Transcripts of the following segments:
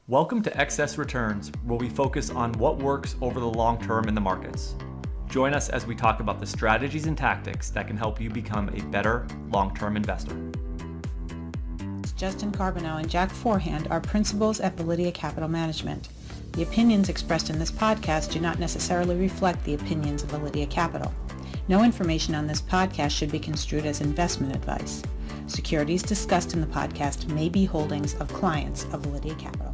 Welcome to Excess Returns, where we focus on what works over the long term in the markets. Join us as we talk about the strategies and tactics that can help you become a better long-term investor. Justin Carbonneau and Jack Forehand are principals at Validea Capital Management. The opinions expressed in this podcast do not necessarily reflect the opinions of Validea Capital. No information on this podcast should be construed as investment advice. Securities discussed in the podcast may be holdings of clients of Validea Capital.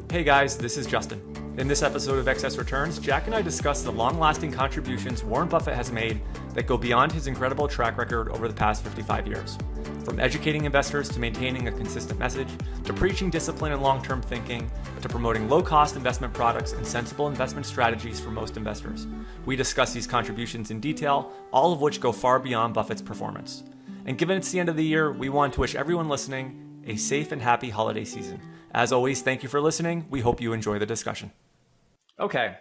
Hey guys, this is Justin. In this episode of Excess Returns, Jack and I discuss the long-lasting contributions Warren Buffett has made that go beyond his incredible track record over the past 55 years. From educating investors to maintaining a consistent message, to preaching discipline and long-term thinking, to promoting low-cost investment products and sensible investment strategies for most investors. We discuss these contributions in detail, all of which go far beyond Buffett's performance. And given it's the end of the year, we want to wish everyone listening a safe and happy holiday season. As always, thank you for listening. We hope you enjoy the discussion. Okay,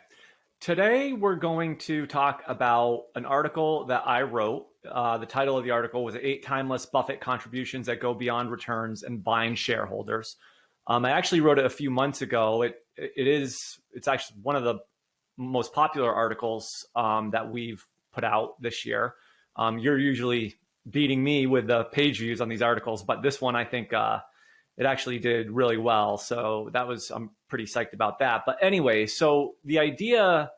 today we're going to talk about an article that I wrote. The title of the article was 8 Timeless Buffett Contributions That Go Beyond Returns and Buying Shareholders. I actually wrote it a few months ago. It's actually one of the most popular articles that we've put out this year. You're usually beating me with the page views on these articles, but this one I think it actually did really well. So I'm pretty psyched about that. But anyway, so the idea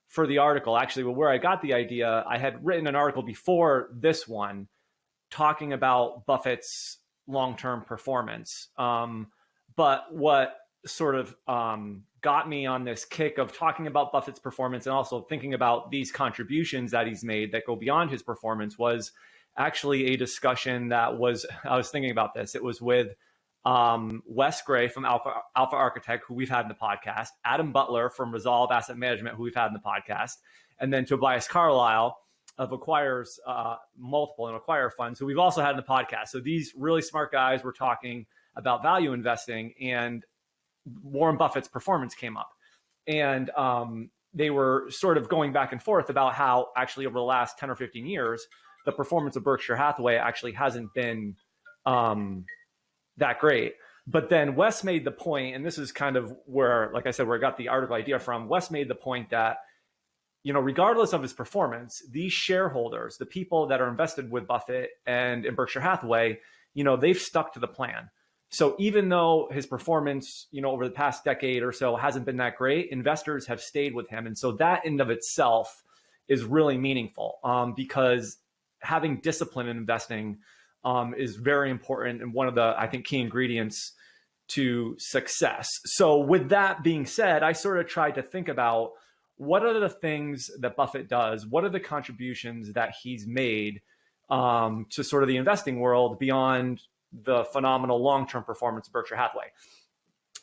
for the article, actually, where I got the idea, I had written an article before this one talking about Buffett's long-term performance. But what sort of got me on this kick of talking about Buffett's performance and also thinking about these contributions that he's made that go beyond his performance was actually a discussion I was thinking about this. It was with Wes Gray from Alpha Architect, who we've had in the podcast, Adam Butler from Resolve Asset Management, who we've had in the podcast, and then Tobias Carlisle of Acquirers, multiple and Acquire Funds, who we've also had in the podcast. So these really smart guys were talking about value investing, and Warren Buffett's performance came up. And they were sort of going back and forth about how actually over the last 10 or 15 years, the performance of Berkshire Hathaway actually hasn't been that great. But then Wes made the point, and this is kind of where, like I said, where I got the article idea from. Wes made the point that, regardless of his performance, these shareholders, the people that are invested with Buffett and in Berkshire Hathaway, they've stuck to the plan. So even though his performance, over the past decade or so hasn't been that great, investors have stayed with him. And so that in of itself is really meaningful because having discipline in investing is very important and one of the, I think, key ingredients to success. So with that being said, I sort of tried to think about what are the things that Buffett does? What are the contributions that he's made to sort of the investing world beyond the phenomenal long-term performance of Berkshire Hathaway?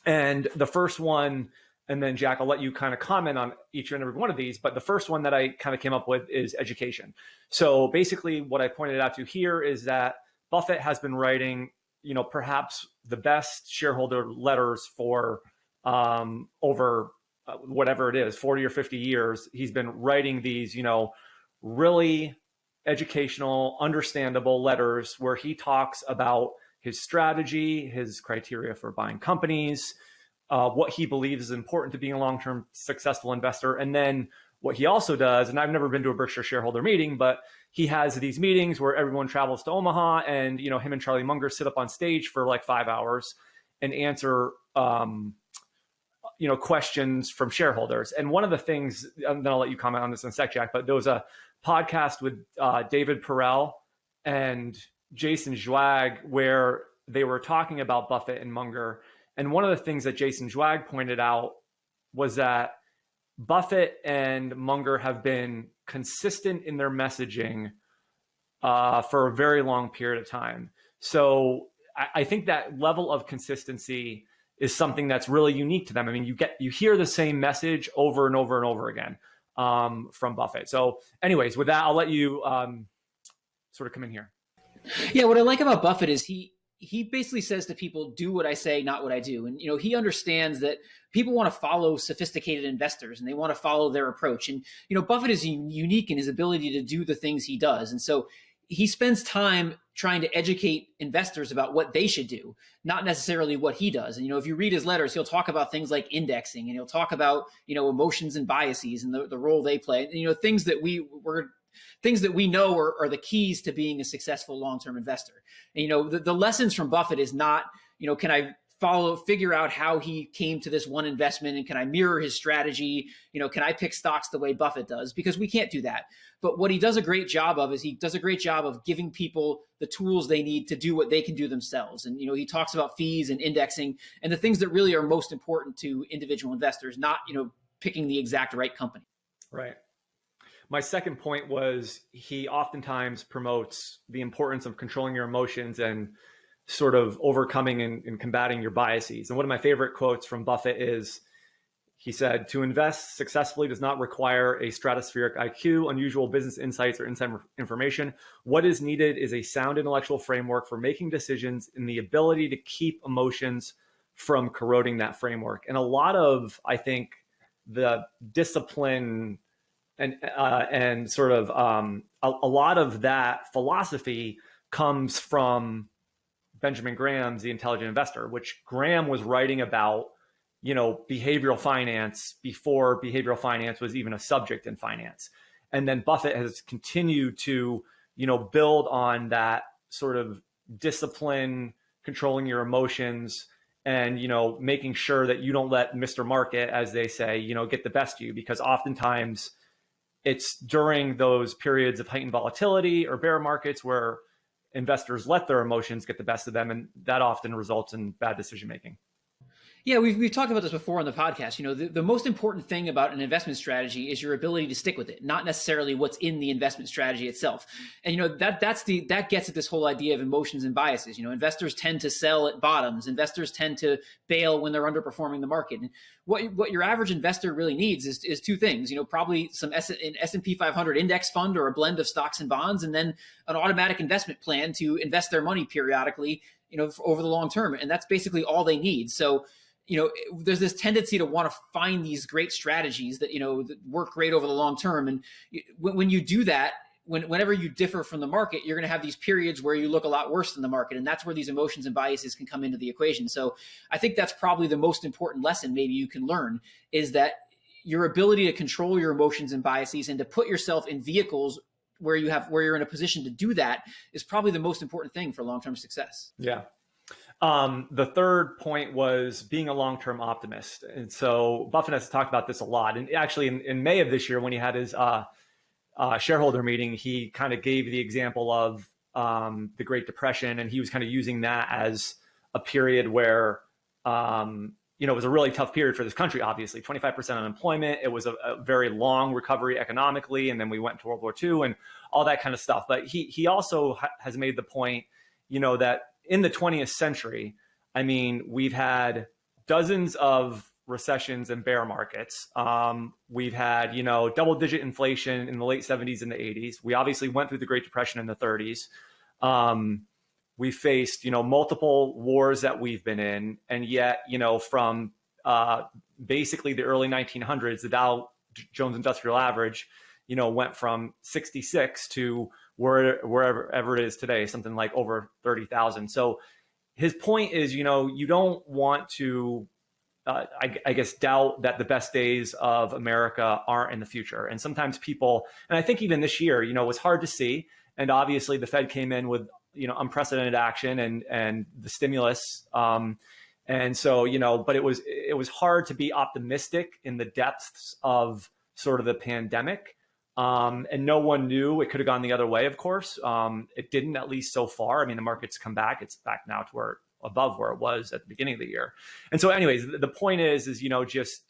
And the first one, and then Jack, I'll let you kind of comment on each and every one of these, but the first one that I kind of came up with is education. So basically what I pointed out to here is that Buffett has been writing, perhaps the best shareholder letters for over whatever it is, 40 or 50 years. He's been writing these, really educational, understandable letters where he talks about his strategy, his criteria for buying companies, what he believes is important to being a long-term successful investor. And then what he also does, and I've never been to a Berkshire shareholder meeting, but he has these meetings where everyone travels to Omaha and, him and Charlie Munger sit up on stage for like 5 hours and answer, questions from shareholders. And one of the things, and then I'll let you comment on this in a sec, Jack, but there was a podcast with David Perel and Jason Zweig where they were talking about Buffett and Munger. And one of the things that Jason Zweig pointed out was that Buffett and Munger have been consistent in their messaging for a very long period of time. So I think that level of consistency is something that's really unique to them. I mean, you hear the same message over and over and over again from Buffett. So anyways, with that, I'll let you sort of come in here. Yeah, what I like about Buffett is he basically says to people, do what I say, not what I do. And, he understands that people want to follow sophisticated investors and they want to follow their approach. And, Buffett is unique in his ability to do the things he does. And so he spends time trying to educate investors about what they should do, not necessarily what he does. And, if you read his letters, he'll talk about things like indexing, and he'll talk about, emotions and biases and the role they play, and, things that we know are the keys to being a successful long-term investor. And, the lessons from Buffett is not, can I figure out how he came to this one investment, and can I mirror his strategy? Can I pick stocks the way Buffett does? Because we can't do that. But what he does a great job of is he does a great job of giving people the tools they need to do what they can do themselves. And, he talks about fees and indexing and the things that really are most important to individual investors, not, picking the exact right company. Right. My second point was he oftentimes promotes the importance of controlling your emotions and sort of overcoming and combating your biases. And one of my favorite quotes from Buffett is, he said, "To invest successfully does not require a stratospheric IQ, unusual business insights, or inside information. What is needed is a sound intellectual framework for making decisions and the ability to keep emotions from corroding that framework." And a lot of, I think, the discipline and sort of a lot of that philosophy comes from Benjamin Graham's The Intelligent Investor, which Graham was writing about, behavioral finance before behavioral finance was even a subject in finance. And then Buffett has continued to, build on that sort of discipline, controlling your emotions, and, making sure that you don't let Mr. Market, as they say, get the best of you, because oftentimes it's during those periods of heightened volatility or bear markets where investors let their emotions get the best of them, and that often results in bad decision making. Yeah, we've talked about this before on the podcast. The most important thing about an investment strategy is your ability to stick with it, not necessarily what's in the investment strategy itself. And that gets at this whole idea of emotions and biases. Investors tend to sell at bottoms. Investors tend to bail when they're underperforming the market. And what your average investor really needs is two things. Probably an S&P 500 index fund or a blend of stocks and bonds, and then an automatic investment plan to invest their money periodically, over the long term. And that's basically all they need. So, there's this tendency to want to find these great strategies that, that work great over the long term. And when you do that, whenever you differ from the market, you're going to have these periods where you look a lot worse than the market. And that's where these emotions and biases can come into the equation. So I think that's probably the most important lesson maybe you can learn, is that your ability to control your emotions and biases and to put yourself in vehicles where you're in a position to do that is probably the most important thing for long-term success. Yeah. The third point was being a long-term optimist. And so Buffett has talked about this a lot. And actually in May of this year, when he had his shareholder meeting, he kind of gave the example of the Great Depression. And he was kind of using that as a period where, it was a really tough period for this country, obviously, 25% unemployment. It was a very long recovery economically. And then we went to World War II and all that kind of stuff. But he also has made the point, that in the 20th century, we've had dozens of recessions and bear markets. We've had, double-digit inflation in the late 70s and the 80s. We obviously went through the Great Depression in the 30s. We faced, multiple wars that we've been in. And yet, from basically the early 1900s, the Dow Jones Industrial Average, went from 66 to wherever it is today, something like over 30,000. So his point is, you don't want to, I guess, doubt that the best days of America aren't in the future. And sometimes people, and I think even this year, it was hard to see. And obviously the Fed came in with, unprecedented action and the stimulus. And so, but it was hard to be optimistic in the depths of sort of the pandemic. And no one knew it could have gone the other way, of course. It didn't, at least so far. The market's come back. It's back now to above where it was at the beginning of the year. And so anyways, the point is, just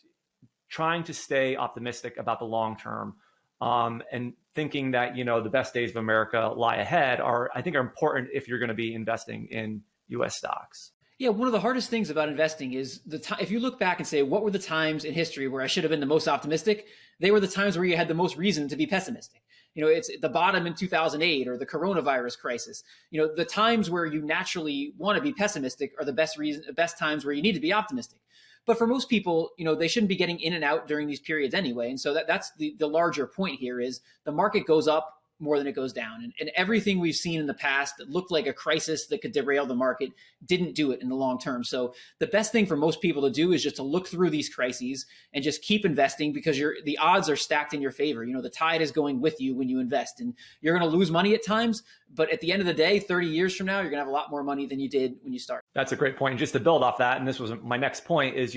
trying to stay optimistic about the long term, and thinking that, the best days of America lie ahead are important if you're going to be investing in U.S. stocks. Yeah, one of the hardest things about investing is if you look back and say, what were the times in history where I should have been the most optimistic? They were the times where you had the most reason to be pessimistic. It's the bottom in 2008 or the coronavirus crisis. The times where you naturally want to be pessimistic are the best times where you need to be optimistic. But for most people, they shouldn't be getting in and out during these periods anyway. And so that's the larger point here is the market goes up more than it goes down. And everything we've seen in the past that looked like a crisis that could derail the market didn't do it in the long term. So the best thing for most people to do is just to look through these crises and just keep investing, because the odds are stacked in your favor. The tide is going with you when you invest, and you're going to lose money at times, but at the end of the day, 30 years from now, you're going to have a lot more money than you did when you start. That's a great point. And just to build off that, and this was my next point, is,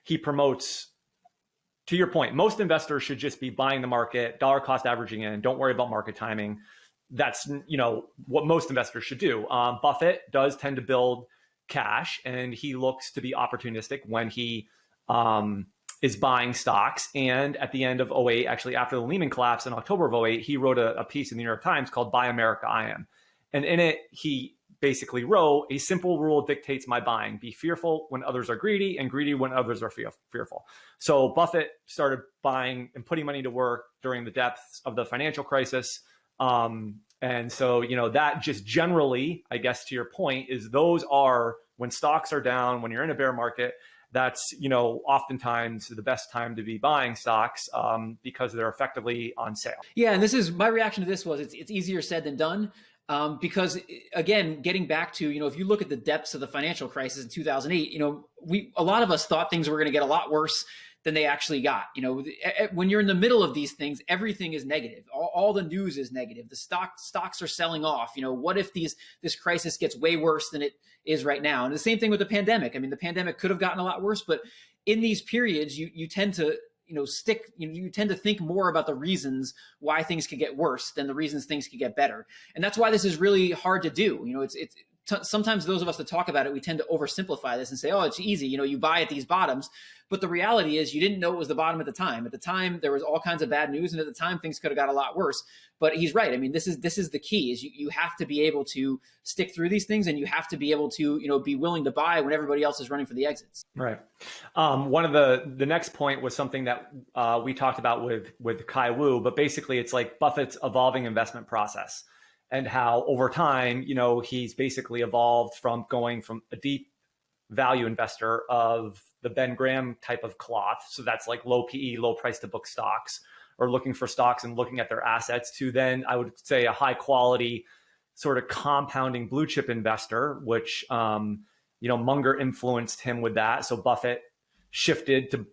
he promotes, to your point, most investors should just be buying the market, dollar cost averaging in, don't worry about market timing. That's, what most investors should do. Buffett does tend to build cash, and he looks to be opportunistic when he is buying stocks. And at the end of 2008, actually after the Lehman collapse in October of 2008, he wrote a piece in the New York Times called Buy America, I Am. And in it, he basically wrote, a simple rule dictates my buying: be fearful when others are greedy, and greedy when others are fearful. So Buffett started buying and putting money to work during the depths of the financial crisis. And so, that just generally, I guess to your point, is those are when stocks are down, when you're in a bear market, that's, oftentimes the best time to be buying stocks because they're effectively on sale. Yeah. And this is my reaction to this was it's easier said than done. Because again, getting back to, if you look at the depths of the financial crisis in 2008, a lot of us thought things were going to get a lot worse than they actually got. When you're in the middle of these things, everything is negative. All the news is negative. The stocks are selling off. What if this crisis gets way worse than it is right now? And the same thing with the pandemic. I mean, the pandemic could have gotten a lot worse, but in these periods, you tend to you tend to think more about the reasons why things could get worse than the reasons things could get better. And that's why this is really hard to do. Sometimes those of us that talk about it, we tend to oversimplify this and say, oh, it's easy. You buy at these bottoms. But the reality is you didn't know it was the bottom at the time. At the time, there was all kinds of bad news. And at the time, things could have got a lot worse. But he's right. I mean, this is the key is you have to be able to stick through these things, and you have to be able to, be willing to buy when everybody else is running for the exits. Right. One of the next point was something that we talked about with Kai Wu, but basically it's like Buffett's evolving investment process, and how over time, he's basically evolved from going from a deep value investor of the Ben Graham type of cloth. So that's like low PE, low price to book stocks, or looking for stocks and looking at their assets, to then I would say a high quality sort of compounding blue chip investor, which, Munger influenced him with that. So Buffett shifted to,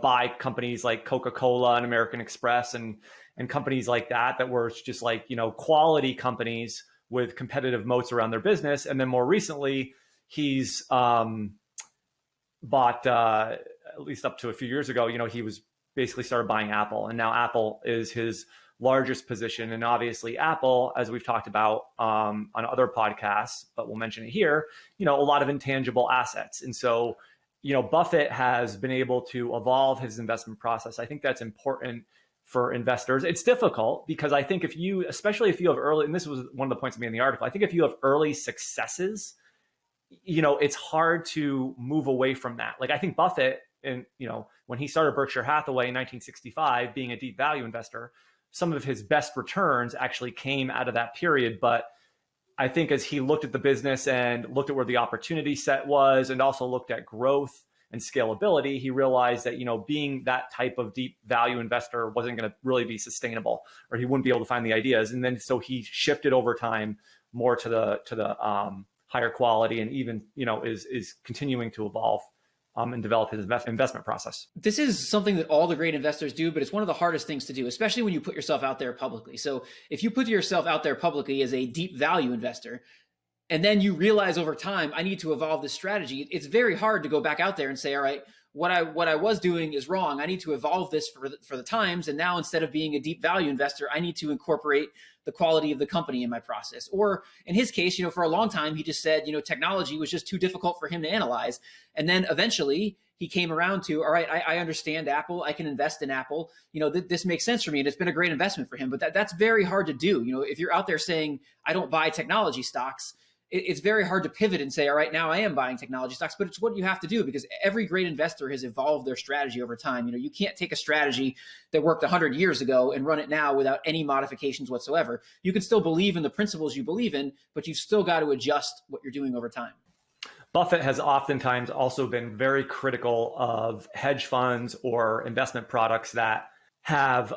buy companies like Coca-Cola and American Express and companies like that were just like, quality companies with competitive moats around their business. And then more recently, he's bought, at least up to a few years ago, he was basically started buying Apple. And now Apple is his largest position. And obviously Apple, as we've talked about on other podcasts, but we'll mention it here, a lot of intangible assets. And so, Buffett has been able to evolve his investment process. I think that's important for investors. It's difficult because I think especially if you have early, and this was one of the points made in the article, I think if you have early successes, it's hard to move away from that. Like I think Buffett, and when he started Berkshire Hathaway in 1965, being a deep value investor, some of his best returns actually came out of that period. But I think as he looked at the business and looked at where the opportunity set was, and also looked at growth and scalability, he realized that, being that type of deep value investor wasn't going to really be sustainable, or he wouldn't be able to find the ideas. And then, so he shifted over time more to the higher quality, and even, is continuing to evolve and develop his investment process. This is something that all the great investors do, but it's one of the hardest things to do, especially when you put yourself out there publicly. So if you put yourself out there publicly as a deep value investor, and then you realize over time, I need to evolve this strategy, it's very hard to go back out there and say, all right, what I was doing is wrong. I need to evolve this for the times. And now, instead of being a deep value investor, I need to incorporate the quality of the company in my process. Or in his case, for a long time, he just said, technology was just too difficult for him to analyze. And then eventually he came around to, all right, I understand Apple. I can invest in Apple. This makes sense for me. And it's been a great investment for him. But that's very hard to do. If you're out there saying, I don't buy technology stocks, it's very hard to pivot and say, all right, now I am buying technology stocks, but it's what you have to do, because every great investor has evolved their strategy over time. You can't take a strategy that worked 100 years ago and run it now without any modifications whatsoever. You can still believe in the principles you believe in, but you've still got to adjust what you're doing over time. Buffett has oftentimes also been very critical of hedge funds or investment products that have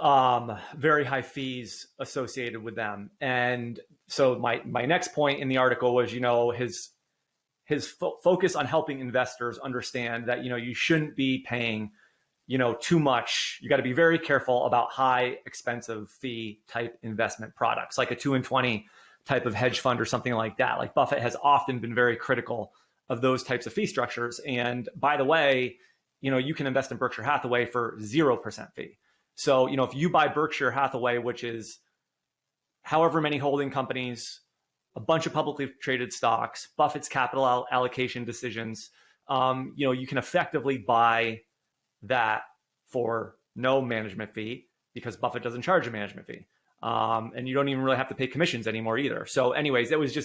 very high fees associated with them. And so my next point in the article was, his focus on helping investors understand that, you shouldn't be paying, too much. You got to be very careful about high expensive fee type investment products, like a 2 and 20 type of hedge fund or something like that. Like Buffett has often been very critical of those types of fee structures. And by the way, you can invest in Berkshire Hathaway for 0% fee. So, if you buy Berkshire Hathaway, which is however many holding companies, a bunch of publicly traded stocks, Buffett's capital allocation decisions, you can effectively buy that for no management fee because Buffett doesn't charge a management fee. And you don't even really have to pay commissions anymore either. So anyways, that was the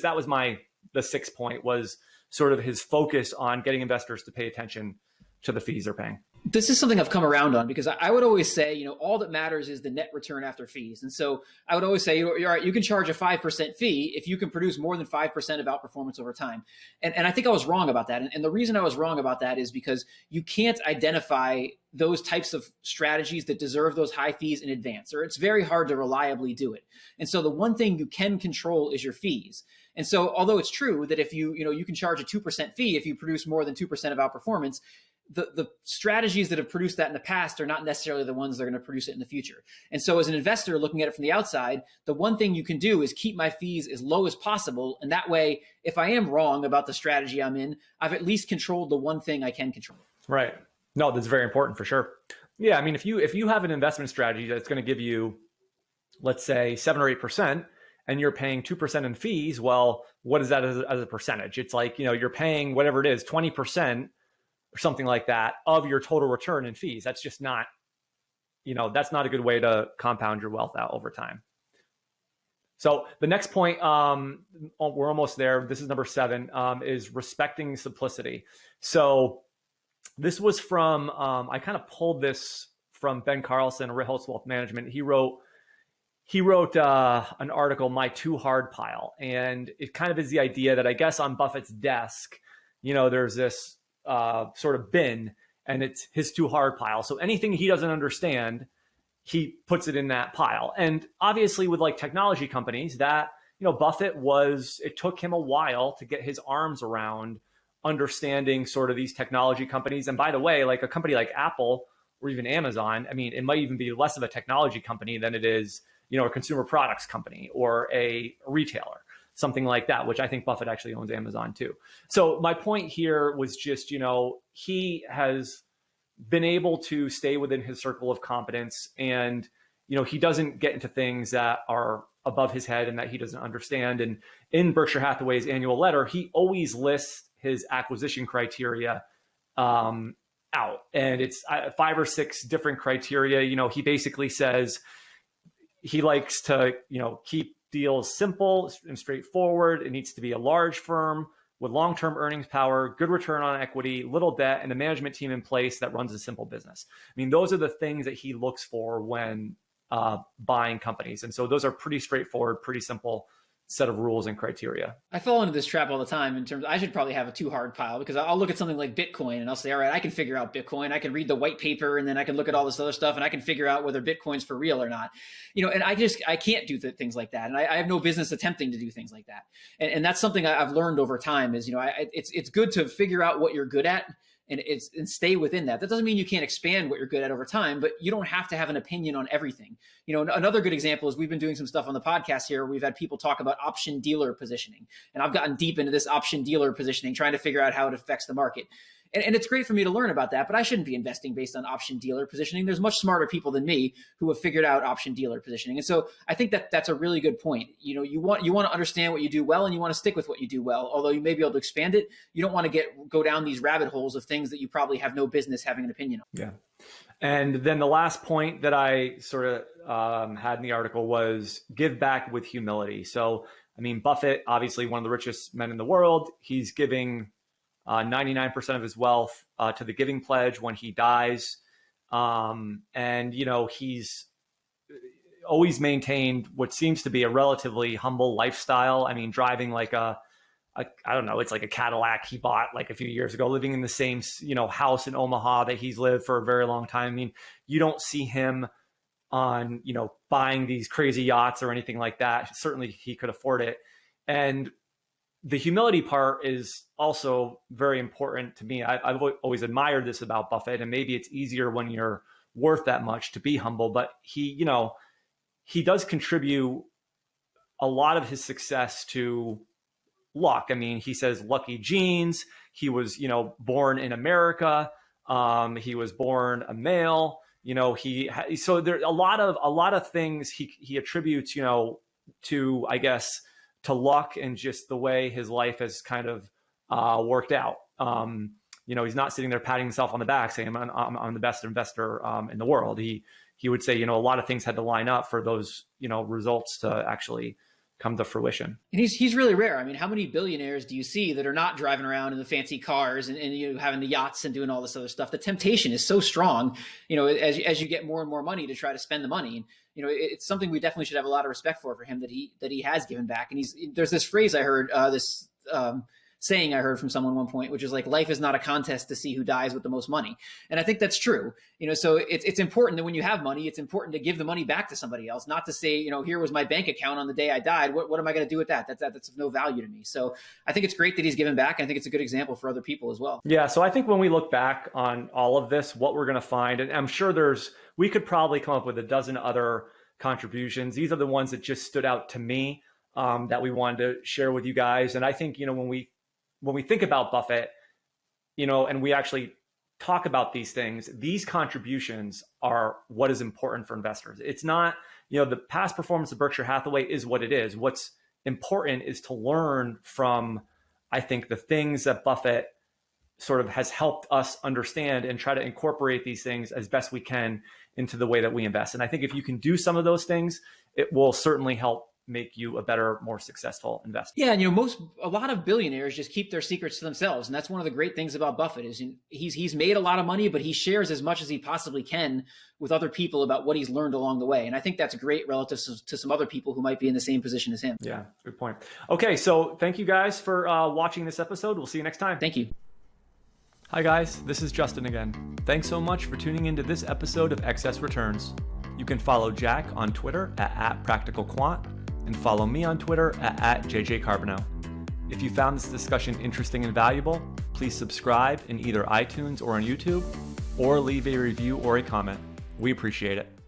6th point was sort of his focus on getting investors to pay attention to the fees they're paying. This is something I've come around on because I would always say, all that matters is the net return after fees. And so I would always say, you're right, you can charge a 5% fee if you can produce more than 5% of outperformance over time. And I think I was wrong about that. And the reason I was wrong about that is because you can't identify those types of strategies that deserve those high fees in advance, or it's very hard to reliably do it. And so the one thing you can control is your fees. And so although it's true that if you can charge a 2% fee if you produce more than 2% of outperformance, the strategies that have produced that in the past are not necessarily the ones that are going to produce it in the future. And so as an investor looking at it from the outside, the one thing you can do is keep my fees as low as possible. And that way, if I am wrong about the strategy I'm in, I've at least controlled the one thing I can control. Right. No, that's very important for sure. Yeah. I mean, if you have an investment strategy that's going to give you, let's say 7 or 8%, and you're paying 2% in fees, well, what is that as a percentage? It's like, you're paying whatever it is, 20%, or something like that of your total return in fees. That's just not, that's not a good way to compound your wealth out over time. So the next point, we're almost there. This is number 7, is respecting simplicity. So this was from, I kind of pulled this from Ben Carlson, Ritholtz Wealth Management. He wrote an article, My Too Hard Pile. And it kind of is the idea that I guess on Buffett's desk, there's this sort of bin, and it's his too hard pile. So anything he doesn't understand, he puts it in that pile. And obviously with like technology companies that, Buffett it took him a while to get his arms around understanding sort of these technology companies. And by the way, like a company like Apple or even Amazon, I mean, it might even be less of a technology company than it is, a consumer products company or a retailer, something like that, which I think Buffett actually owns Amazon too. So my point here was just, he has been able to stay within his circle of competence, and, he doesn't get into things that are above his head and that he doesn't understand. And in Berkshire Hathaway's annual letter, he always lists his acquisition criteria out. And it's 5 or 6 different criteria. He basically says he likes to, keep deals simple and straightforward. It needs to be a large firm with long-term earnings power, good return on equity, little debt, and a management team in place that runs a simple business. I mean, those are the things that he looks for when buying companies. And so those are pretty straightforward, pretty simple set of rules and criteria. I fall into this trap all the time in terms of, I should probably have a too hard pile, because I'll look at something like Bitcoin and I'll say, all right, I can figure out Bitcoin. I can read the white paper, and then I can look at all this other stuff and I can figure out whether Bitcoin's for real or not. And I can't do things like that. And I have no business attempting to do things like that. And that's something I've learned over time is, it's good to figure out what you're good at and stay within that. That doesn't mean you can't expand what you're good at over time, but you don't have to have an opinion on everything. Another good example is we've been doing some stuff on the podcast here. We've had people talk about option dealer positioning, and I've gotten deep into this option dealer positioning, trying to figure out how it affects the market. And it's great for me to learn about that, but I shouldn't be investing based on option dealer positioning. There's much smarter people than me who have figured out option dealer positioning. And so I think that's a really good point. You want to understand what you do well, and you want to stick with what you do well. Although you may be able to expand it, you don't want to go down these rabbit holes of things that you probably have no business having an opinion on. Yeah. And then the last point that I sort of had in the article was give back with humility. So, I mean, Buffett, obviously one of the richest men in the world, he's giving 99% of his wealth to the Giving Pledge when he dies. And, he's always maintained what seems to be a relatively humble lifestyle. I mean, driving like I don't know, it's like a Cadillac he bought like a few years ago, living in the same, house in Omaha that he's lived for a very long time. I mean, you don't see him on, buying these crazy yachts or anything like that. Certainly he could afford it. And the humility part is also very important to me. I've always admired this about Buffett, and maybe it's easier when you're worth that much to be humble, but he does contribute a lot of his success to luck. I mean, he says lucky genes. He was, born in America. He was born a male. So there a lot of things he attributes, to, I guess, to luck and just the way his life has kind of worked out. He's not sitting there patting himself on the back saying I'm the best investor in the world. He would say, a lot of things had to line up for those, results to actually come to fruition. And he's really rare. I mean, how many billionaires do you see that are not driving around in the fancy cars and having the yachts and doing all this other stuff? The temptation is so strong, as you get more and more money to try to spend the money. And, it's something we definitely should have a lot of respect for him that he has given back. And there's this phrase I heard, saying I heard from someone at one point, which is like, life is not a contest to see who dies with the most money. And I think that's true. So it's important that when you have money, it's important to give the money back to somebody else, not to say, here was my bank account on the day I died. What am I going to do with that? That's of no value to me. So I think it's great that he's given back. I think it's a good example for other people as well. Yeah. So I think when we look back on all of this, what we're going to find, and I'm sure we could probably come up with a dozen other contributions. These are the ones that just stood out to me, that we wanted to share with you guys. And I think, when we think about Buffett, and we actually talk about these things, these contributions are what is important for investors. It's not, the past performance of Berkshire Hathaway is what it is. What's important is to learn from, I think, the things that Buffett sort of has helped us understand and try to incorporate these things as best we can into the way that we invest. And I think if you can do some of those things, it will certainly help make you a better, more successful investor. Yeah, and a lot of billionaires just keep their secrets to themselves, and that's one of the great things about Buffett is he's made a lot of money, but he shares as much as he possibly can with other people about what he's learned along the way, and I think that's great relative to some other people who might be in the same position as him. Yeah, good point. Okay, so thank you guys for watching this episode. We'll see you next time. Thank you. Hi guys, this is Justin again. Thanks so much for tuning into this episode of Excess Returns. You can follow Jack on Twitter at @PracticalQuant. And follow me on Twitter at JJ Carbonneau. If you found this discussion interesting and valuable, please subscribe in either iTunes or on YouTube, or leave a review or a comment. We appreciate it.